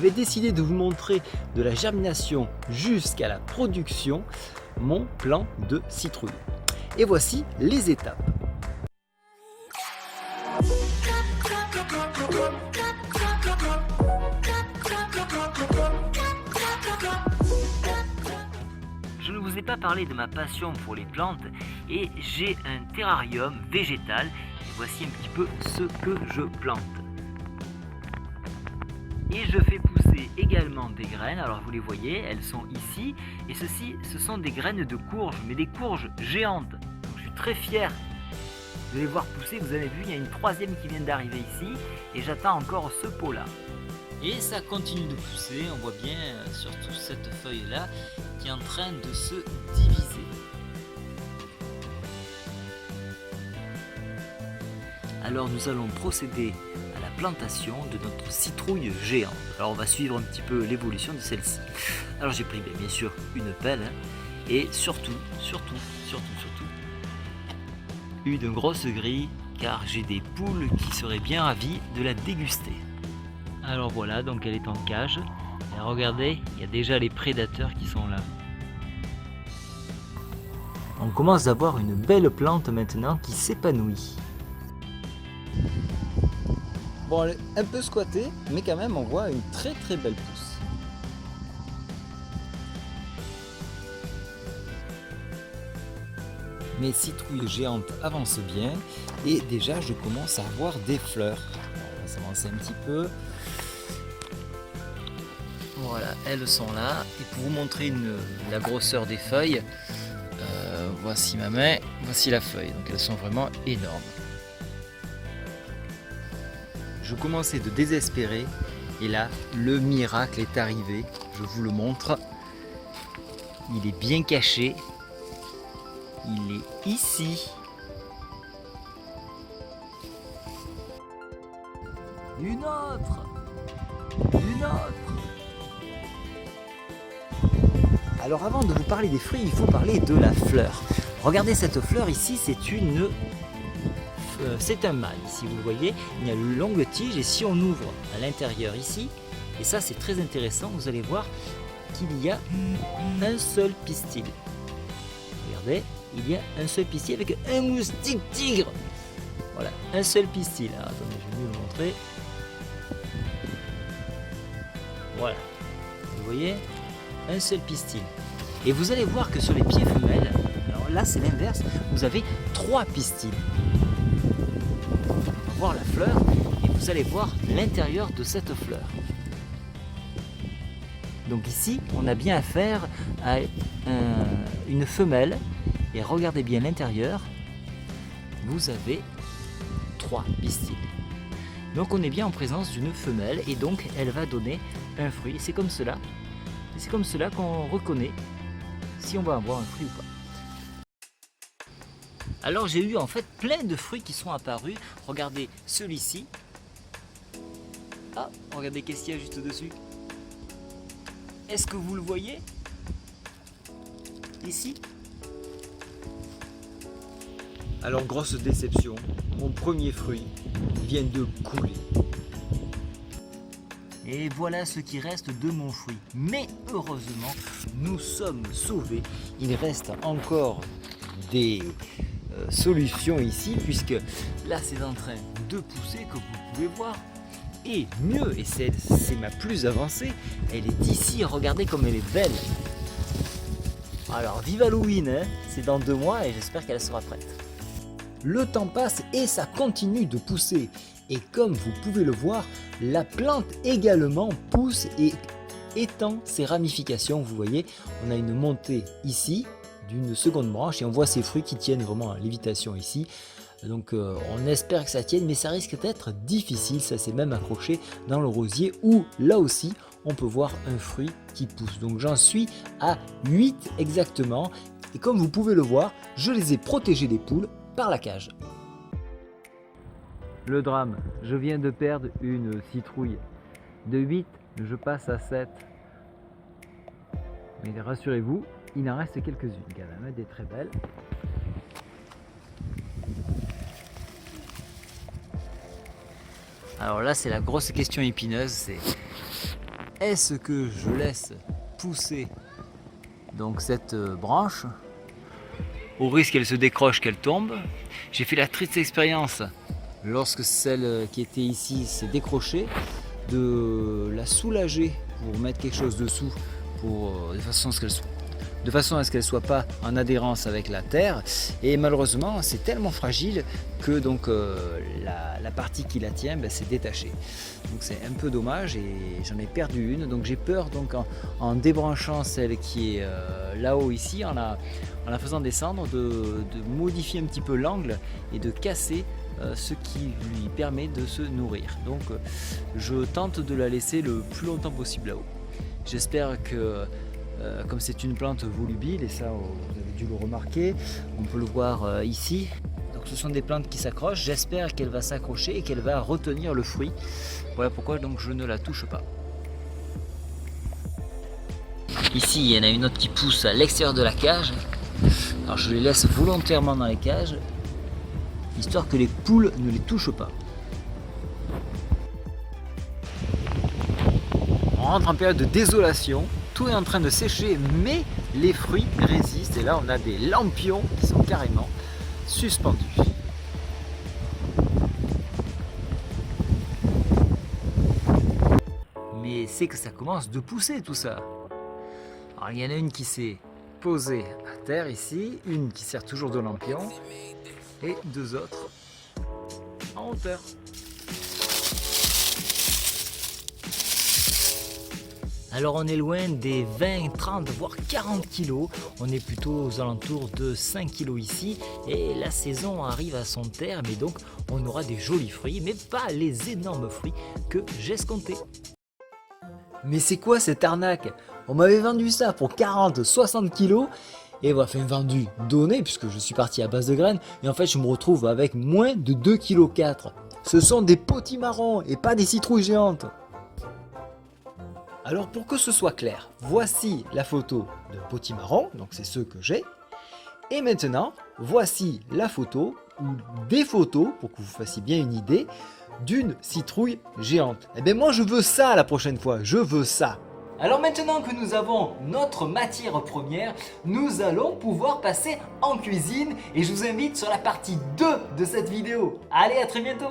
je vais décider de vous montrer de la germination jusqu'à la production mon plant de citrouille. Et voici les étapes. Je ne vous ai pas parlé de ma passion pour les plantes et j'ai un terrarium végétal. Et voici un petit peu ce que je plante. Et je fais pousser également des graines, alors vous les voyez, elles sont ici, et ceci, ce sont des graines de courge, mais des courges géantes. Donc je suis très fier de les voir pousser. Vous avez vu, il y a une troisième qui vient d'arriver ici, et j'attends encore ce pot-là. Et ça continue de pousser, on voit bien surtout cette feuille-là qui est en train de se diviser. Alors nous allons procéder à la plantation de notre citrouille géante. Alors on va suivre un petit peu l'évolution de celle-ci. Alors j'ai pris bien sûr une pelle et surtout une grosse grille car j'ai des poules qui seraient bien ravies de la déguster. Alors voilà, donc elle est en cage. Et regardez, il y a déjà les prédateurs qui sont là. On commence à voir une belle plante maintenant qui s'épanouit. Bon, elle est un peu squattée, mais quand même on voit une très belle pousse. Mes citrouilles géantes avancent bien et déjà je commence à avoir des fleurs. On va s'avancer un petit peu. Voilà, elles sont là. Et pour vous montrer la grosseur des feuilles, voici ma main, voici la feuille. Donc elles sont vraiment énormes. Je commençais de désespérer et là, le miracle est arrivé. Je vous le montre. Il est bien caché. Il est ici. Une autre. Une autre. Alors avant de vous parler des fruits, il faut parler de la fleur. Regardez cette fleur ici, c'est un mâle, ici vous le voyez, il y a une longue tige et si on ouvre à l'intérieur ici, et ça c'est très intéressant, vous allez voir qu'il y a un seul pistil. Regardez, il y a un seul pistil avec un moustique tigre. Voilà, un seul pistil. Alors, attendez, je vais mieux le montrer. Voilà, vous voyez, un seul pistil. Et vous allez voir que sur les pieds femelles, alors là c'est l'inverse, vous avez 3 pistils. Voir la fleur et vous allez voir l'intérieur de cette fleur. Donc ici on a bien affaire à une femelle et regardez bien l'intérieur, vous avez 3 pistils. Donc on est bien en présence d'une femelle et donc elle va donner un fruit. C'est comme cela qu'on reconnaît si on va avoir un fruit ou pas. Alors j'ai eu en fait plein de fruits qui sont apparus. Regardez celui-ci. Ah, regardez qu'est-ce qu'il y a juste dessus. Est-ce que vous le voyez? Ici. Alors grosse déception, mon premier fruit vient de couler. Et voilà ce qui reste de mon fruit. Mais heureusement, nous sommes sauvés. Il reste encore des solution ici puisque là c'est en train de pousser comme vous pouvez voir et mieux, et c'est ma plus avancée, elle est ici, regardez comme elle est belle. Alors vive Halloween, hein, c'est dans 2 mois et j'espère qu'elle sera prête. Le temps passe et ça continue de pousser et comme vous pouvez le voir, la plante également pousse et étend ses ramifications. Vous voyez, on a une montée ici d'une seconde branche et on voit ces fruits qui tiennent vraiment à lévitation ici. Donc on espère que ça tienne, mais ça risque d'être difficile. Ça s'est même accroché dans le rosier où là aussi on peut voir un fruit qui pousse. Donc j'en suis à 8 exactement et comme vous pouvez le voir, je les ai protégés des poules par la cage. Le drame, je viens de perdre une citrouille. De 8, je passe à 7. Mais rassurez-vous, il en reste quelques-unes quand même, des très belles. Alors là, c'est la grosse question épineuse, c'est est-ce que je laisse pousser donc cette branche au risque qu'elle se décroche, qu'elle tombe? J'ai fait la triste expérience lorsque celle qui était ici s'est décrochée de la soulager pour mettre quelque chose dessous de façon à ce qu'elle soit pas en adhérence avec la terre, et malheureusement c'est tellement fragile que donc la partie qui la tient s'est détachée. Donc c'est un peu dommage et j'en ai perdu une, donc j'ai peur donc en débranchant celle qui est là-haut ici, en la faisant descendre, de modifier un petit peu l'angle et de casser ce qui lui permet de se nourrir. Donc je tente de la laisser le plus longtemps possible là-haut. J'espère que comme c'est une plante volubile, et ça vous avez dû le remarquer, on peut le voir ici. Donc ce sont des plantes qui s'accrochent, j'espère qu'elle va s'accrocher et qu'elle va retenir le fruit. Voilà pourquoi donc je ne la touche pas. Ici il y en a une autre qui pousse à l'extérieur de la cage. Alors je les laisse volontairement dans les cages, histoire que les poules ne les touchent pas. On rentre en période de désolation. Tout est en train de sécher, mais les fruits résistent. Et là, on a des lampions qui sont carrément suspendus. Mais c'est que ça commence de pousser tout ça. Alors, il y en a une qui s'est posée à terre ici, une qui sert toujours de lampion, et deux autres en hauteur. Alors on est loin des 20, 30, voire 40 kilos. On est plutôt aux alentours de 5 kilos ici. Et la saison arrive à son terme et donc on aura des jolis fruits, mais pas les énormes fruits que j'escomptais. Mais c'est quoi cette arnaque? On m'avait vendu ça pour 40, 60 kilos. Et voilà, vendu, donné, puisque je suis parti à base de graines. Et en fait, je me retrouve avec moins de 2,4 kg. Ce sont des potimarrons et pas des citrouilles géantes. Alors pour que ce soit clair, voici la photo de potimarron, donc c'est ceux que j'ai. Et maintenant, voici la photo, ou des photos, pour que vous fassiez bien une idée, d'une citrouille géante. Et bien moi je veux ça la prochaine fois, je veux ça. Alors maintenant que nous avons notre matière première, nous allons pouvoir passer en cuisine et je vous invite sur la partie 2 de cette vidéo. Allez, à très bientôt!